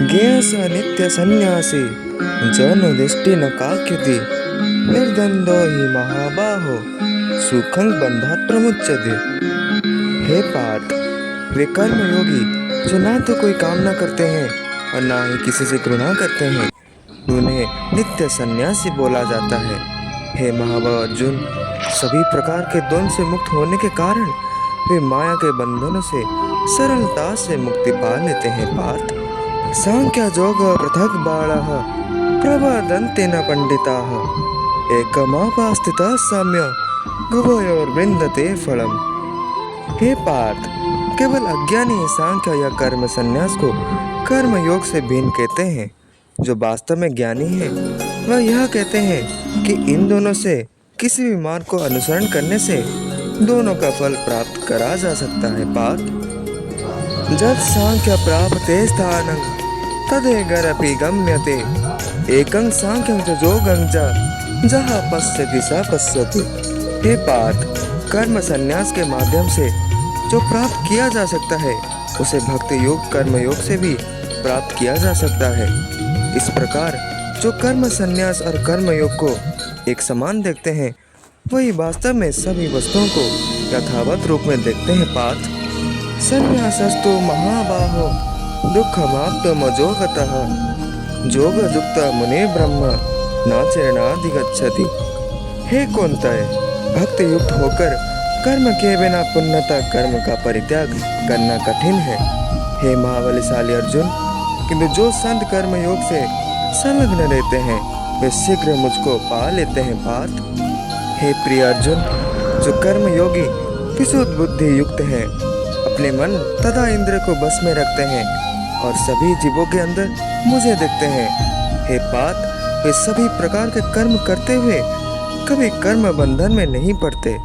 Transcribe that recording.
ज्ञेय स नित्य सन्यासी जन दृष्टि न काक्यति निर्द्वंदो ही महाबाहो सुखं बंधात् प्रमुच्यते। हे पार्थ, वे कर्म योगी जो ना तो कोई कामना करते हैं और ना ही किसी से घृणा करते हैं, उन्हें नित्य सन्यासी बोला जाता है। हे महाबाहो अर्जुन, सभी प्रकार के द्वंद से मुक्त होने के कारण वे माया के बंधनों से सरलता से मुक्ति पा लेते हैं। पार्थ, सांख्य जोग पृथक बाणः प्रवदन्ते न पंडिताः एकमापास्थितः साम्य गुभयोर्विन्दते फलम्। हे पार्थ, केवल अज्ञानी सांख्य या कर्म संन्यास को कर्म योग से भिन्न कहते हैं। जो वास्तव में ज्ञानी है वह यह कहते हैं कि इन दोनों से किसी भी मार्ग को अनुसरण करने से दोनों का फल प्राप्त करा जा सकता है। पार्थ, जब सांख्य प्राप्ते स्थानं तदेगरपि गम्यते एकं सांख्यं च योगं च जहाँ पश्यति स पश्यति। हे पार्थ, कर्म संन्यास के माध्यम से जो प्राप्त किया जा सकता है उसे भक्ति योग कर्म योग से भी प्राप्त किया जा सकता है। इस प्रकार जो कर्म संन्यास और कर्म योग को एक समान देखते हैं वही वास्तव में सभी वस्तुओं को यथावत रूप में देखते हैं। पार्थ, संन्यासस्तु महाबाहो दुःखमाप्तुमजोगतः योगयुक्त मुनि ब्रह्म न चरणाधिगच्छति। हे कौन्तेय, भक्ति युक्त होकर कर्म के बिना पुण्यता कर्म का परित्याग करना कठिन है। हे महाबलशाली अर्जुन, किंतु जो संत कर्म योग से संलग्न रहते हैं वे शीघ्र मुझको पा लेते हैं। पार्थ, हे प्रिय अर्जुन, जो कर्म योगी विशुद्ध बुद्धि युक्त हैं, अपने मन तथा इंद्र को बस में रखते हैं और सभी जीवों के अंदर मुझे देखते हैं। हे पार्थ, वे सभी प्रकार के कर्म करते हुए कभी कर्म बंधन में नहीं पड़ते।